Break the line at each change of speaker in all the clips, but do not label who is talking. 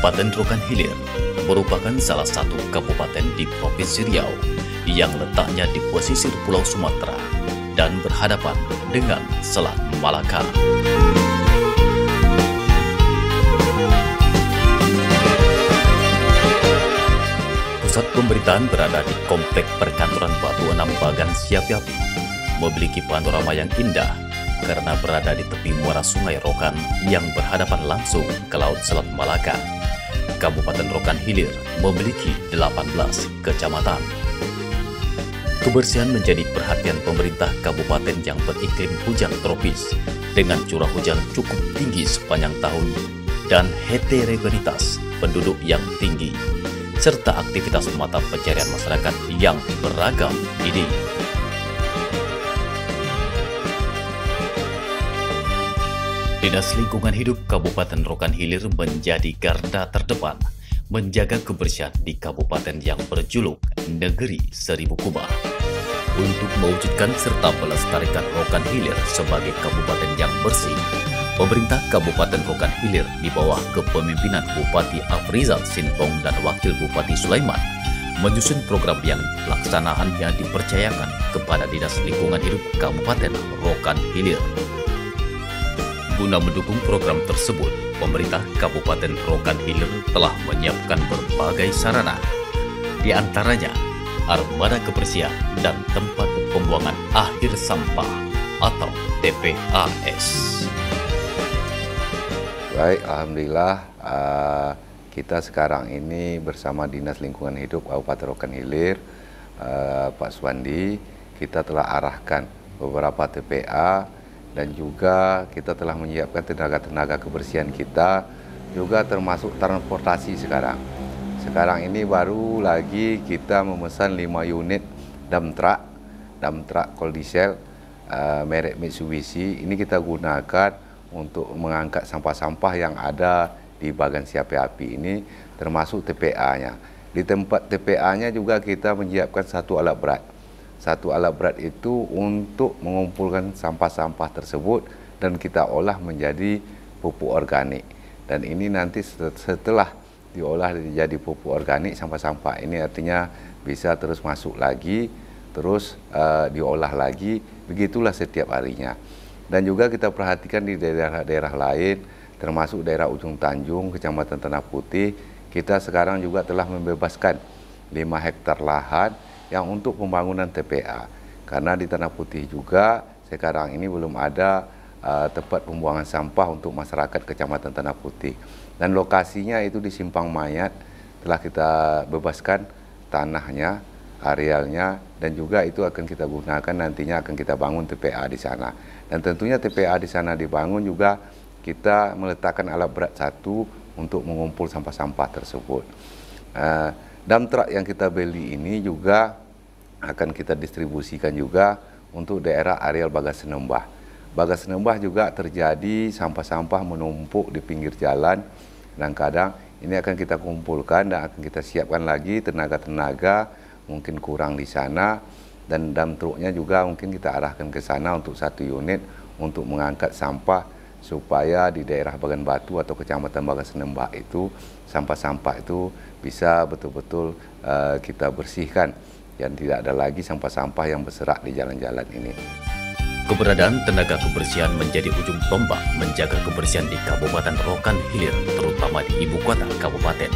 Kabupaten Rokan Hilir merupakan salah satu kabupaten di Provinsi Riau yang letaknya di pesisir Pulau Sumatera dan berhadapan dengan Selat Malaka. Pusat pemerintahan berada di Komplek Perkantoran Batu Enam Bagan Siapiapi, memiliki panorama yang indah karena berada di tepi muara Sungai Rokan yang berhadapan langsung ke Laut Selat Malaka. Kabupaten Rokan Hilir memiliki 18 kecamatan. Kebersihan menjadi perhatian pemerintah kabupaten yang beriklim hujan tropis dengan curah hujan cukup tinggi sepanjang tahun dan heterogenitas penduduk yang tinggi, serta aktivitas mata pencarian masyarakat yang beragam ini. Dinas Lingkungan Hidup Kabupaten Rokan Hilir menjadi garda terdepan menjaga kebersihan di kabupaten yang berjuluk Negeri Seribu Kubah. Untuk mewujudkan serta melestarikan Rokan Hilir sebagai kabupaten yang bersih, pemerintah Kabupaten Rokan Hilir di bawah kepemimpinan Bupati Afrizal Sinpong dan Wakil Bupati Sulaiman menyusun program yang pelaksanaannya dipercayakan kepada Dinas Lingkungan Hidup Kabupaten Rokan Hilir. Guna mendukung program tersebut, pemerintah Kabupaten Rokan Hilir telah menyiapkan berbagai sarana, di antaranya armada kebersihan dan tempat pembuangan akhir sampah atau TPAS.
Baik, alhamdulillah kita sekarang ini bersama Dinas Lingkungan Hidup Kabupaten Rokan Hilir, Pak Suwandi, kita telah arahkan beberapa TPA dan juga kita telah menyiapkan tenaga-tenaga kebersihan kita, juga termasuk transportasi sekarang. Sekarang ini baru lagi kita memesan 5 unit dump truck cold diesel merek Mitsubishi. Ini kita gunakan untuk mengangkat sampah-sampah yang ada di Bagan Siapiapi ini, termasuk TPA-nya. Di tempat TPA-nya juga kita menyiapkan satu alat berat. Satu alat berat itu untuk mengumpulkan sampah-sampah tersebut dan kita olah menjadi pupuk organik. Dan ini nanti setelah diolah menjadi pupuk organik, sampah-sampah ini artinya bisa terus masuk lagi, terus diolah lagi, begitulah setiap harinya. Dan juga kita perhatikan di daerah-daerah lain, termasuk daerah Ujung Tanjung, Kecamatan Tanah Putih, kita sekarang juga telah membebaskan 5 hektar lahan yang untuk pembangunan TPA. Karena di Tanah Putih juga sekarang ini belum ada tempat pembuangan sampah untuk masyarakat Kecamatan Tanah Putih. Dan lokasinya itu di Simpang Mayat, telah kita bebaskan tanahnya, arealnya, dan juga itu akan kita gunakan nantinya akan kita bangun TPA di sana. Dan tentunya TPA di sana dibangun juga kita meletakkan alat berat satu untuk mengumpul sampah-sampah tersebut. Dump truck yang kita beli ini juga akan kita distribusikan juga untuk daerah areal Bagas Senembah. Bagas Senembah juga terjadi sampah-sampah menumpuk di pinggir jalan, dan kadang ini akan kita kumpulkan dan akan kita siapkan lagi tenaga-tenaga mungkin kurang di sana, dan dump truknya juga mungkin kita arahkan ke sana untuk 1 unit untuk mengangkat sampah supaya di daerah Bagan Batu atau Kecamatan Bagas Senembah itu sampah-sampah itu bisa betul-betul kita bersihkan dan tidak ada lagi sampah-sampah yang berserak di jalan-jalan ini.
Keberadaan tenaga kebersihan menjadi ujung tombak menjaga kebersihan di Kabupaten Rokan Hilir, terutama di ibu kota kabupaten.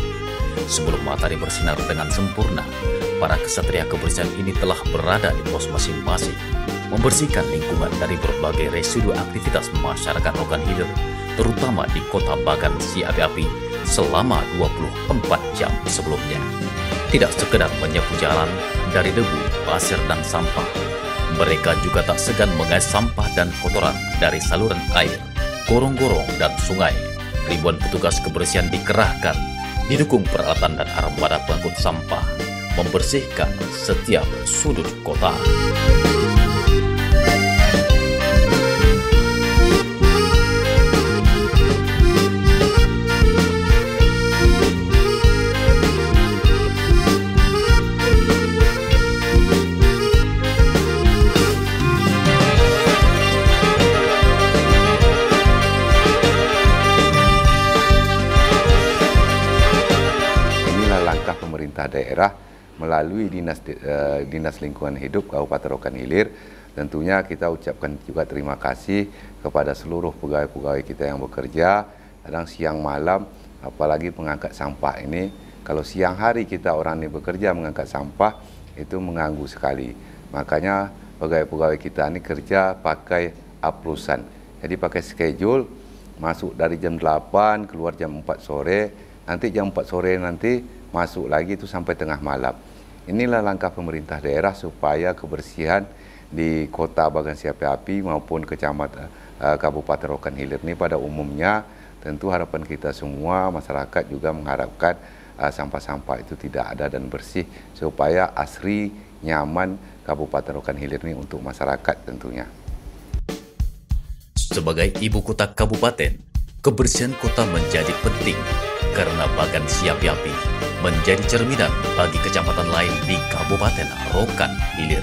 Sebelum matahari bersinar dengan sempurna, para kesatria kebersihan ini telah berada di pos masing-masing, membersihkan lingkungan dari berbagai residu aktivitas masyarakat Rokan Hilir, terutama di kota Bagan Siapiapi selama 24 jam sebelumnya. Tidak sekedar menyapu jalan dari debu, pasir, dan sampah, mereka juga tak segan mengais sampah dan kotoran dari saluran air, gorong-gorong, dan sungai. Ribuan petugas kebersihan dikerahkan, didukung peralatan dan armada pengangkut sampah, membersihkan setiap sudut kota.
pemerintah daerah melalui Dinas Lingkungan Hidup Kabupaten Rokan Hilir. Tentunya kita ucapkan juga terima kasih kepada seluruh pegawai-pegawai kita yang bekerja kadang siang malam, apalagi mengangkat sampah ini. Kalau siang hari kita orang ini bekerja mengangkat sampah, itu mengganggu sekali. Makanya pegawai-pegawai kita ini kerja pakai aplusan. Jadi pakai schedule, masuk dari jam 8, keluar jam 4 sore, nanti jam 4 sore nanti masuk lagi itu sampai tengah malam. Inilah langkah pemerintah daerah supaya kebersihan di Kota Bagan Siapi Api maupun Kecamatan Kabupaten Rokan Hilir ini pada umumnya. Tentu harapan kita semua, masyarakat juga mengharapkan sampah-sampah itu tidak ada dan bersih supaya asri, nyaman Kabupaten Rokan Hilir ini untuk masyarakat tentunya.
Sebagai ibu kota kabupaten, kebersihan kota menjadi penting karena Bagan Siapi Api menjadi cerminan bagi kecamatan lain di Kabupaten Rokan Hilir.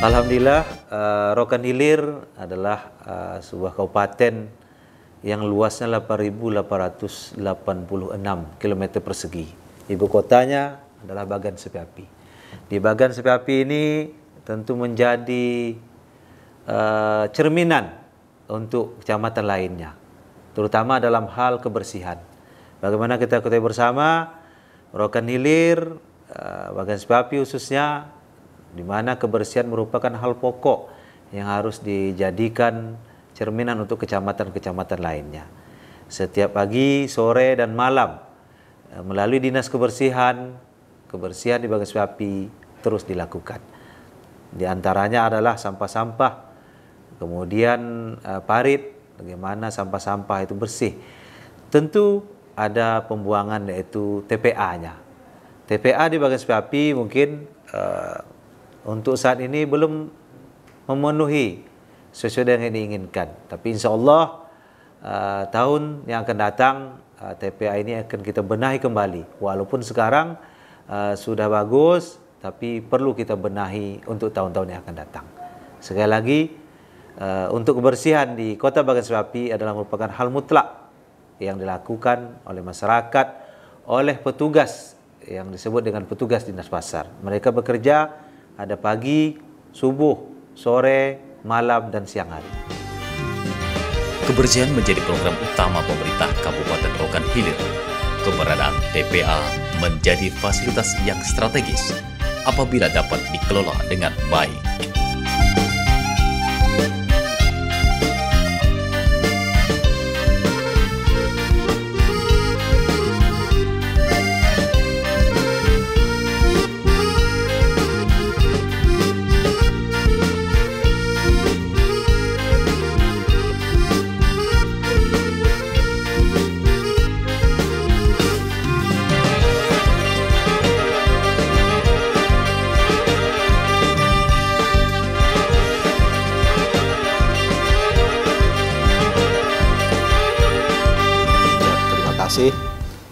Alhamdulillah, Rokan Hilir adalah sebuah kabupaten yang luasnya 8.886 km persegi. Ibu kotanya adalah Bagan Siapi Api. Di Bagan Siapi Api ini tentu menjadi cerminan untuk kecamatan lainnya, terutama dalam hal kebersihan. Bagaimana kita ketahui bersama, Rokan Hilir, Bagan Siapi Api khususnya, di mana kebersihan merupakan hal pokok yang harus dijadikan cerminan untuk kecamatan-kecamatan lainnya. Setiap pagi, sore, dan malam melalui Dinas Kebersihan di Bagan Siapi Api terus dilakukan. Di antaranya adalah sampah-sampah, kemudian parit, bagaimana sampah-sampah itu bersih. Tentu ada pembuangan yaitu TPA-nya. TPA di Bagan Siapi Api mungkin untuk saat ini belum memenuhi sesuai dengan yang diinginkan. Tapi insya Allah tahun yang akan datang TPA ini akan kita benahi kembali. Walaupun sekarang sudah bagus, tapi perlu kita benahi untuk tahun-tahun yang akan datang. Sekali lagi, untuk kebersihan di Kota Bagan Siapi Api adalah merupakan hal mutlak yang dilakukan oleh masyarakat, oleh petugas yang disebut dengan petugas dinas pasar. Mereka bekerja ada pagi, subuh, sore, malam, dan siang hari.
Kebersihan menjadi program utama pemerintah Kabupaten Rokan Hilir. Keberadaan TPA menjadi fasilitas yang strategis apabila dapat dikelola dengan baik.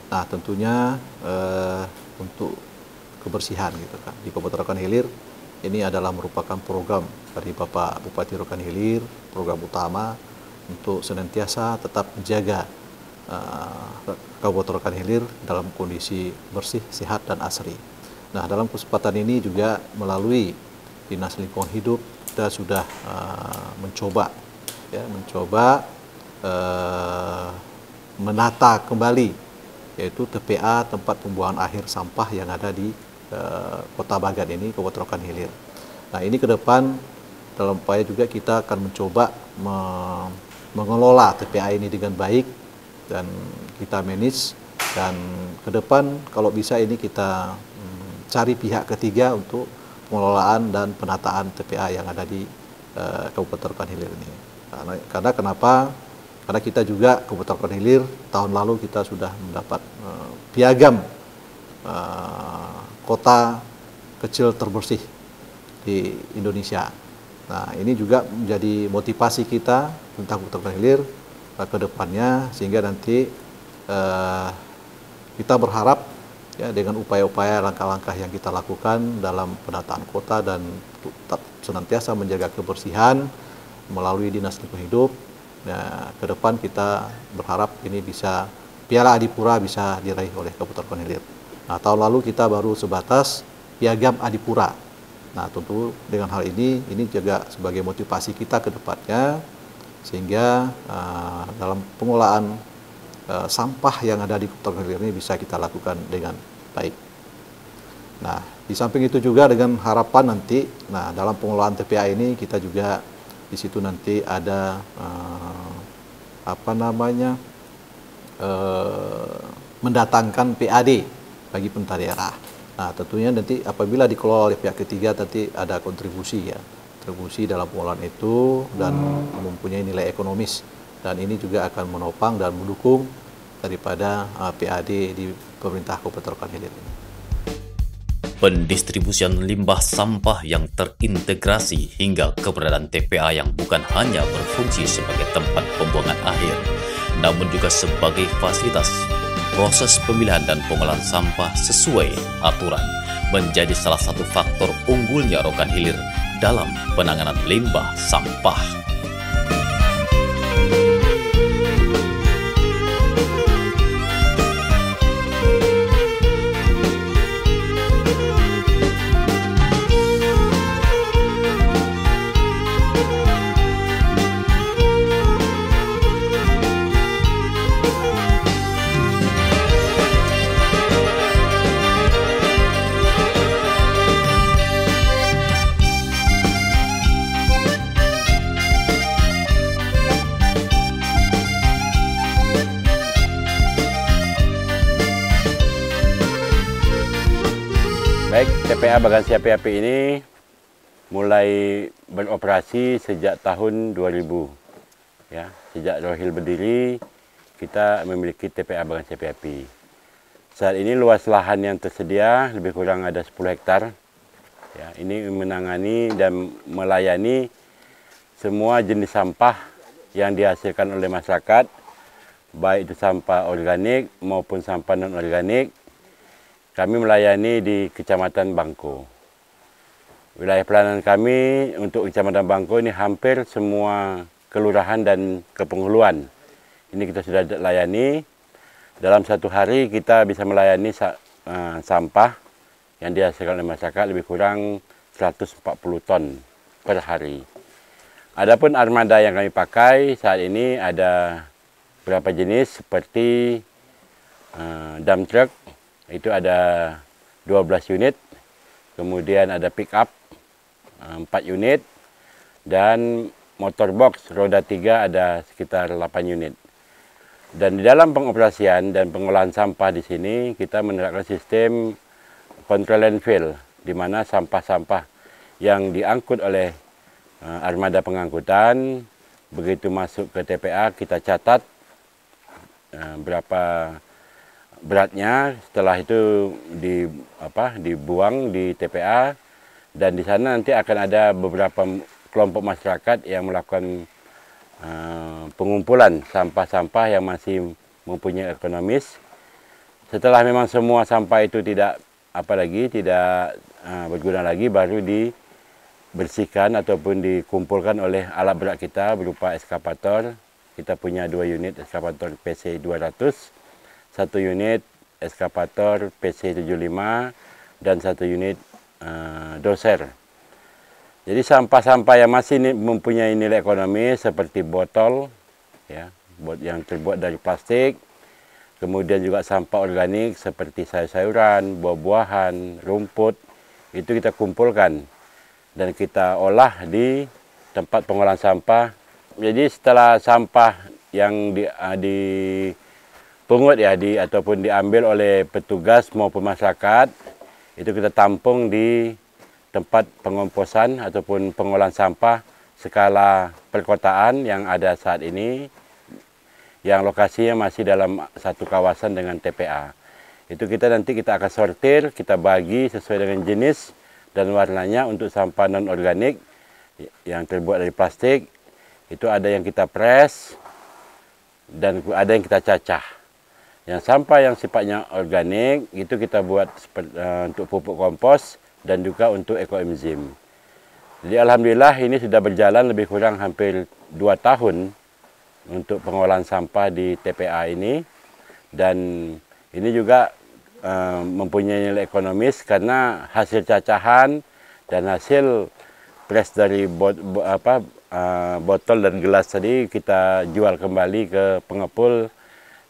Nah, tentunya untuk kebersihan gitu kan di Kabupaten Rokan Hilir ini adalah merupakan program dari Bapak Bupati Rokan Hilir, program utama untuk senantiasa tetap menjaga Kabupaten Rokan Hilir dalam kondisi bersih, sehat, dan asri. Nah, dalam kesempatan ini juga melalui Dinas Lingkungan Hidup kita sudah mencoba menata kembali yaitu TPA, tempat pembuangan akhir sampah yang ada di Kota Bagan ini, Kabupaten Rokan Hilir. Nah, ini ke depan dalam upaya juga kita akan mencoba mengelola TPA ini dengan baik dan kita manage, dan ke depan kalau bisa ini kita cari pihak ketiga untuk pengelolaan dan penataan TPA yang ada di Kabupaten Rokan Hilir ini. Karena kenapa? Karena kita juga Kabupaten Rokan Hilir tahun lalu kita sudah mendapat piagam kota kecil terbersih di Indonesia. Nah, ini juga menjadi motivasi kita tentang Kabupaten Rokan Hilir ke depannya, sehingga nanti kita berharap ya dengan upaya-upaya langkah-langkah yang kita lakukan dalam penataan kota dan senantiasa menjaga kebersihan melalui Dinas Lingkungan Hidup. Nah, ke depan kita berharap ini bisa Piala Adipura bisa diraih oleh Kabupaten Rokan Hilir. Nah, tahun lalu kita baru sebatas Piagam Adipura. Nah, tentu dengan hal ini juga sebagai motivasi kita ke depannya, sehingga dalam pengelolaan sampah yang ada di Kabupaten Rokan Hilir ini bisa kita lakukan dengan baik. Nah, di samping itu juga dengan harapan nanti, nah dalam pengelolaan TPA ini kita juga di situ nanti ada mendatangkan PAD bagi pemerintah daerah. Nah, tentunya nanti apabila dikelola oleh pihak ketiga nanti ada kontribusi dalam pengelolaan itu dan mempunyai nilai ekonomis, dan ini juga akan menopang dan mendukung daripada PAD di pemerintah Kabupaten Rokan Hilir ini.
Pendistribusian limbah sampah yang terintegrasi hingga keberadaan TPA yang bukan hanya berfungsi sebagai tempat pembuangan akhir, namun juga sebagai fasilitas proses pemilihan dan pengolahan sampah sesuai aturan menjadi salah satu faktor unggulnya Rokan Hilir dalam penanganan limbah sampah.
Baik, TPA Bagansi Api-Api ini mulai beroperasi sejak tahun 2000. Ya, sejak Rohil berdiri, kita memiliki TPA Bagansi Api-Api. Saat ini luas lahan yang tersedia lebih kurang ada 10 hektar. Ya, ini menangani dan melayani semua jenis sampah yang dihasilkan oleh masyarakat, baik itu sampah organik maupun sampah non-organik. Kami melayani di Kecamatan Bangko. Wilayah pelayanan kami untuk Kecamatan Bangko ini hampir semua kelurahan dan kepenghuluan. Ini kita sudah layani. Dalam satu hari kita bisa melayani sampah yang dihasilkan oleh masyarakat lebih kurang 140 ton per hari. Adapun armada yang kami pakai saat ini ada beberapa jenis seperti dump truck. Itu ada 12 unit, kemudian ada pick up 4 unit, dan motor box roda 3 ada sekitar 8 unit. Dan di dalam pengoperasian dan pengolahan sampah di sini kita menerapkan sistem control and fill, di mana sampah-sampah yang diangkut oleh armada pengangkutan begitu masuk ke TPA kita catat berapa beratnya, setelah itu dibuang di TPA, dan di sana nanti akan ada beberapa kelompok masyarakat yang melakukan pengumpulan sampah-sampah yang masih mempunyai ekonomis. Setelah memang semua sampah itu tidak berguna lagi, baru dibersihkan ataupun dikumpulkan oleh alat berat kita berupa eskavator. Kita punya 2 unit eskavator PC 200. 1 unit eskavator PC75 dan 1 unit doser. Jadi sampah-sampah yang masih mempunyai nilai ekonomi seperti botol, ya, yang terbuat dari plastik, kemudian juga sampah organik seperti sayur-sayuran, buah-buahan, rumput, itu kita kumpulkan dan kita olah di tempat pengolahan sampah. Jadi setelah sampah yang pungut ataupun diambil oleh petugas maupun masyarakat, itu kita tampung di tempat pengomposan ataupun pengolahan sampah skala perkotaan yang ada saat ini, yang lokasinya masih dalam satu kawasan dengan TPA. Itu nanti kita akan sortir, kita bagi sesuai dengan jenis dan warnanya. Untuk sampah non-organik yang terbuat dari plastik, itu ada yang kita press dan ada yang kita cacah. Yang sampah yang sifatnya organik, itu kita buat untuk pupuk kompos dan juga untuk ekoenzim. Jadi alhamdulillah ini sudah berjalan lebih kurang hampir 2 tahun untuk pengolahan sampah di TPA ini. Dan ini juga mempunyai nilai ekonomis karena hasil cacahan dan hasil press dari botol dan gelas tadi kita jual kembali ke pengepul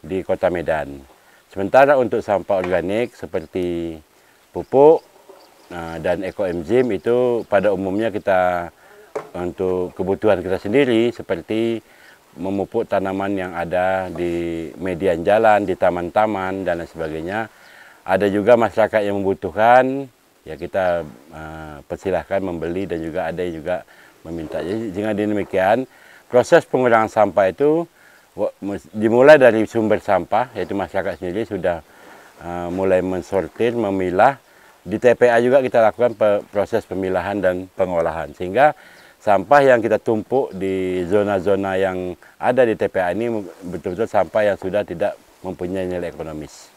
di Kota Medan. Sementara untuk sampah organik seperti pupuk dan ekoenzim itu pada umumnya kita untuk kebutuhan kita sendiri, seperti memupuk tanaman yang ada di median jalan, di taman-taman dan lain sebagainya. Ada juga masyarakat yang membutuhkan, ya kita persilahkan membeli, dan juga ada yang juga meminta. Jadi dengan demikian proses pengurangan sampah itu dimulai dari sumber sampah, yaitu masyarakat sendiri sudah mulai mensortir, memilah. Di TPA juga kita lakukan proses pemilahan dan pengolahan, sehingga sampah yang kita tumpuk di zona-zona yang ada di TPA ini betul-betul sampah yang sudah tidak mempunyai nilai ekonomis.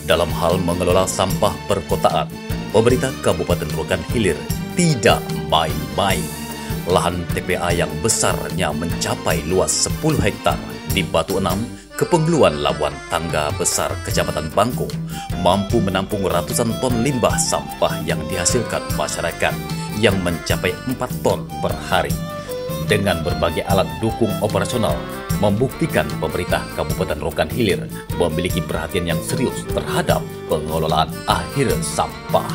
Dalam hal mengelola sampah perkotaan, pemerintah Kabupaten Rokan Hilir tidak main-main. Lahan TPA yang besarnya mencapai luas 10 hektar di Batu Enam, Kepengluan Labuan Tangga Besar, Kecamatan Bangko, mampu menampung ratusan ton limbah sampah yang dihasilkan masyarakat yang mencapai 4 ton per hari. Dengan berbagai alat dukung operasional, membuktikan pemerintah Kabupaten Rokan Hilir memiliki perhatian yang serius terhadap pengelolaan akhir sampah.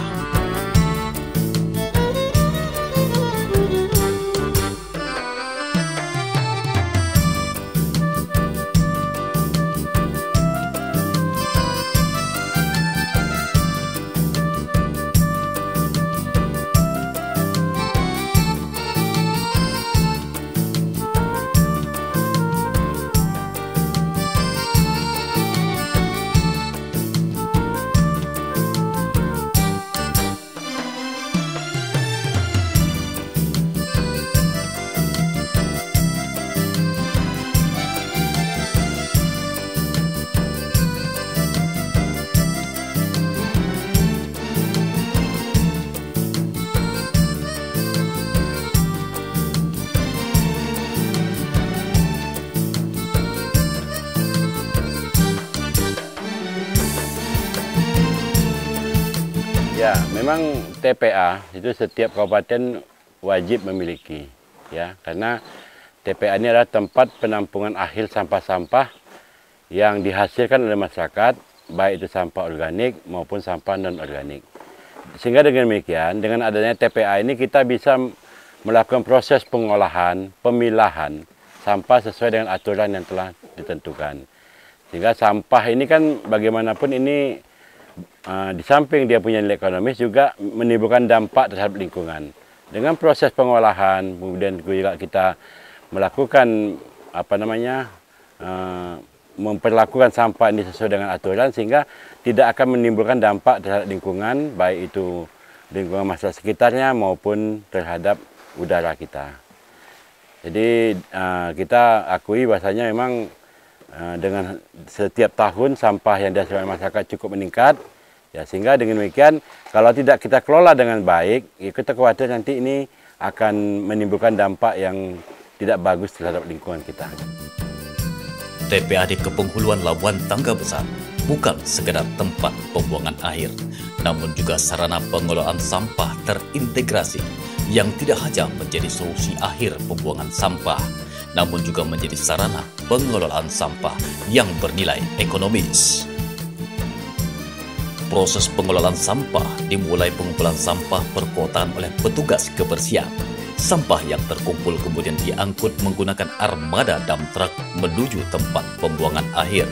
Ya, memang TPA itu setiap kabupaten wajib memiliki, ya, karena TPA ini adalah tempat penampungan akhir sampah-sampah yang dihasilkan oleh masyarakat, baik itu sampah organik maupun sampah non-organik. Sehingga dengan demikian, dengan adanya TPA ini kita bisa melakukan proses pengolahan, pemilahan sampah sesuai dengan aturan yang telah ditentukan. Sehingga sampah ini kan bagaimanapun ini di samping dia punya nilai ekonomis, juga menimbulkan dampak terhadap lingkungan. Dengan proses pengolahan, kemudian juga kita melakukan memperlakukan sampah ini sesuai dengan aturan, sehingga tidak akan menimbulkan dampak terhadap lingkungan, baik itu lingkungan masyarakat sekitarnya maupun terhadap udara kita. Jadi kita akui bahasanya memang dengan setiap tahun sampah yang dihasilkan masyarakat cukup meningkat, ya, sehingga dengan demikian kalau tidak kita kelola dengan baik, ya, kita khawatir nanti ini akan menimbulkan dampak yang tidak bagus terhadap lingkungan kita.
TPA di Kepenghuluan Labuan Tangga Besar bukan sekedar tempat pembuangan air, namun juga sarana pengelolaan sampah terintegrasi yang tidak hanya menjadi solusi akhir pembuangan sampah, namun juga menjadi sarana pengelolaan sampah yang bernilai ekonomis. Proses pengelolaan sampah dimulai pengumpulan sampah perkotaan oleh petugas kebersihan. Sampah yang terkumpul kemudian diangkut menggunakan armada dump truck menuju tempat pembuangan akhir.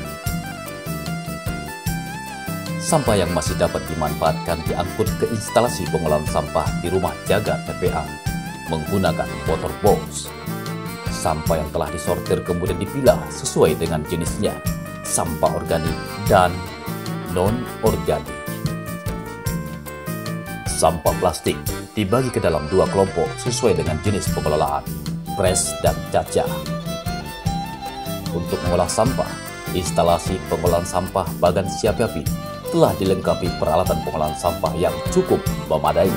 Sampah yang masih dapat dimanfaatkan diangkut ke instalasi pengolahan sampah di rumah jaga TPA. menggunakan water box. Sampah yang telah disortir kemudian dipilah sesuai dengan jenisnya, sampah organik dan non-organik. Sampah plastik dibagi ke dalam dua kelompok sesuai dengan jenis pengelolaan, pres dan cacah. Untuk mengolah sampah, instalasi pengolahan sampah Bagan Siapi Api telah dilengkapi peralatan pengolahan sampah yang cukup memadai.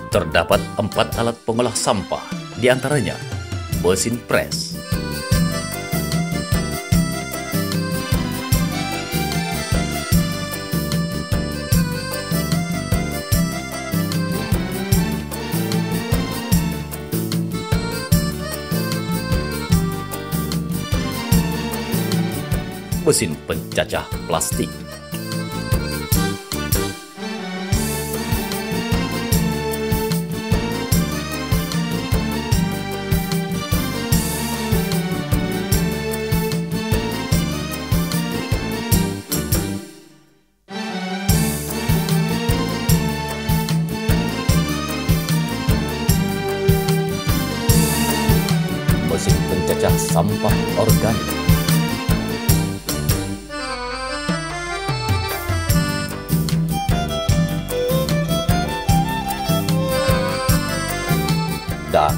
Terdapat 4 alat pengolah sampah, diantaranya mesin pres, mesin pencacah plastik, mesin pencacah sampah organik, dan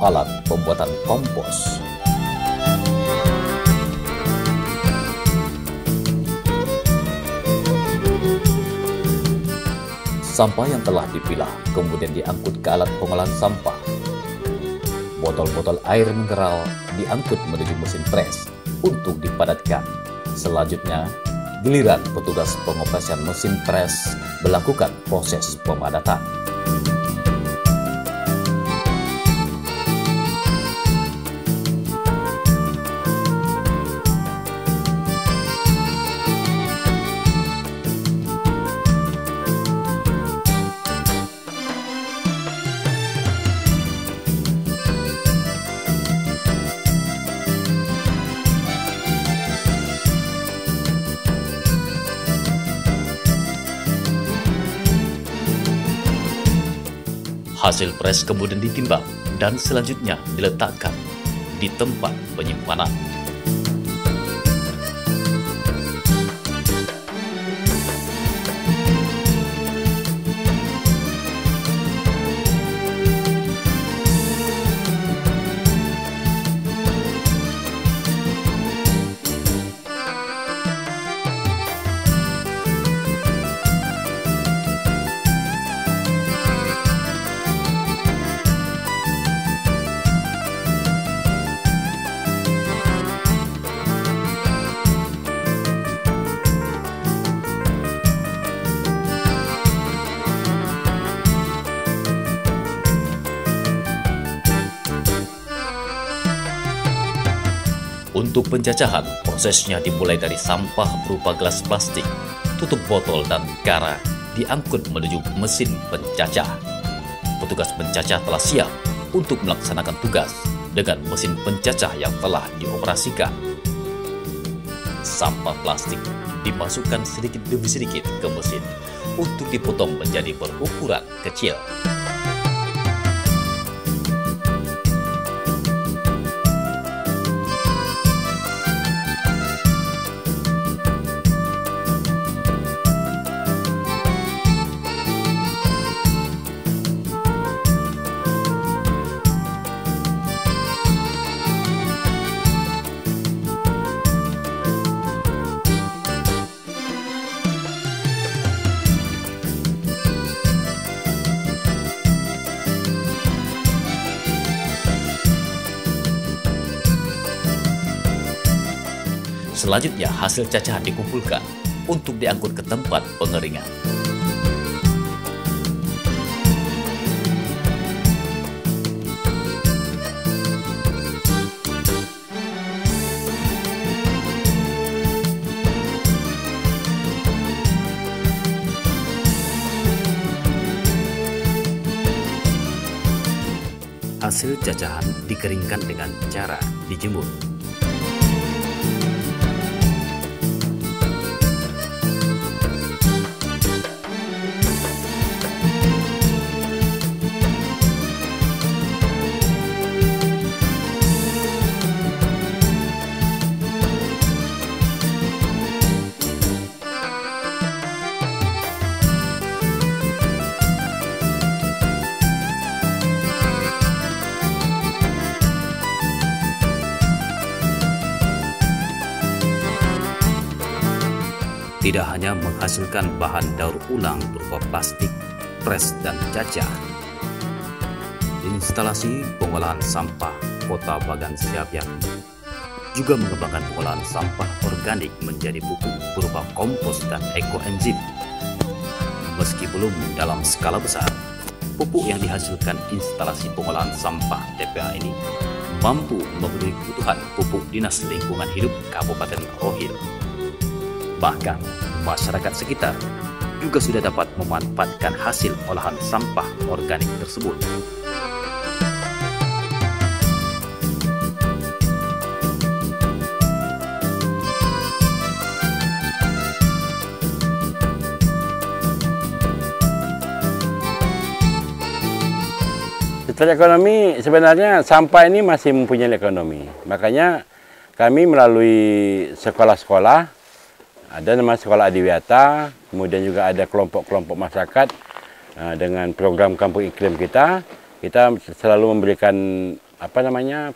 alat pembuatan kompos. Sampah yang telah dipilah kemudian diangkut ke alat pengolahan sampah. Botol-botol air mineral diangkut menuju mesin pres untuk dipadatkan. Selanjutnya, giliran petugas pengoperasian mesin pres melakukan proses pemadatan. Hasil pres kemudian ditimbang dan selanjutnya diletakkan di tempat penyimpanan. Untuk pencacahan, prosesnya dimulai dari sampah berupa gelas plastik, tutup botol, dan gara diangkut menuju mesin pencacah. Petugas pencacah telah siap untuk melaksanakan tugas dengan mesin pencacah yang telah dioperasikan. Sampah plastik dimasukkan sedikit demi sedikit ke mesin untuk dipotong menjadi berukuran kecil. Selanjutnya hasil cacahan dikumpulkan untuk diangkut ke tempat pengeringan. Hasil cacahan dikeringkan dengan cara dijemur. Tidak hanya menghasilkan bahan daur ulang berupa plastik, pres, dan caca, instalasi pengolahan sampah Kota Bagan Siapiapi juga mengembangkan pengolahan sampah organik menjadi pupuk berupa kompos dan ekoenzim. Meski belum dalam skala besar, pupuk yang dihasilkan instalasi pengolahan sampah TPA ini mampu memenuhi kebutuhan pupuk Dinas Lingkungan Hidup Kabupaten Rohil. Bahkan, masyarakat sekitar juga sudah dapat memanfaatkan hasil olahan sampah organik tersebut.
Secara ekonomi, sebenarnya sampah ini masih mempunyai ekonomi. Makanya kami melalui sekolah-sekolah, ada nama Sekolah Adiwiyata, kemudian juga ada kelompok-kelompok masyarakat dengan program Kampung Iklim kita selalu memberikan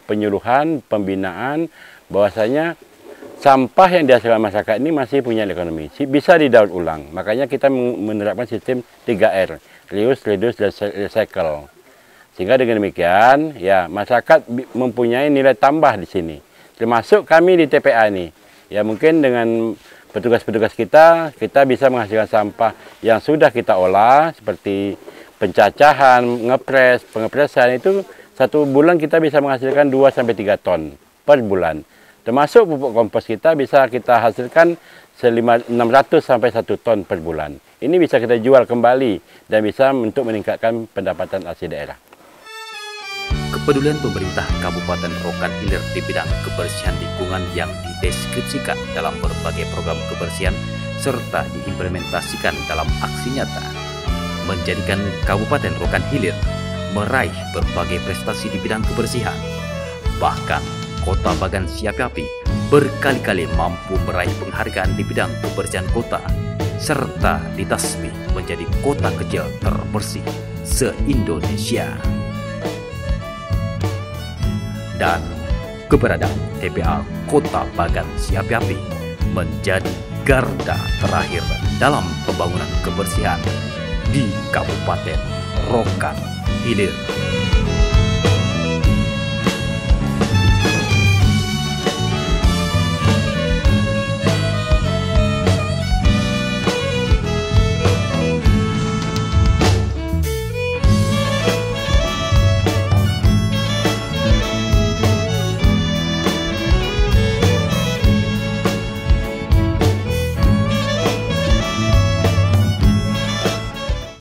penyuluhan, pembinaan bahwasanya sampah yang dihasilkan masyarakat ini masih punya ekonomi, bisa didaur ulang. Makanya kita menerapkan sistem 3R, reuse, reduce, dan recycle. Sehingga dengan demikian, ya masyarakat mempunyai nilai tambah di sini. Termasuk kami di TPA ini. Ya mungkin dengan petugas-petugas kita bisa menghasilkan sampah yang sudah kita olah seperti pencacahan, ngepres, pengepresan itu 1 bulan kita bisa menghasilkan 2-3 ton per bulan. Termasuk pupuk kompos kita bisa kita hasilkan 600 sampai 1 ton per bulan. Ini bisa kita jual kembali dan bisa untuk meningkatkan pendapatan asli daerah.
Kepedulian pemerintah Kabupaten Rokan Hilir di bidang kebersihan lingkungan yang dideskripsikan dalam berbagai program kebersihan serta diimplementasikan dalam aksi nyata menjadikan Kabupaten Rokan Hilir meraih berbagai prestasi di bidang kebersihan. Bahkan Kota Bagan Siapiapi berkali-kali mampu meraih penghargaan di bidang kebersihan kota serta ditasbih menjadi kota kecil terbersih se-Indonesia. Dan keberadaan TPA Kota Bagan Siapiapi menjadi garda terakhir dalam pembangunan kebersihan di Kabupaten Rokan Hilir.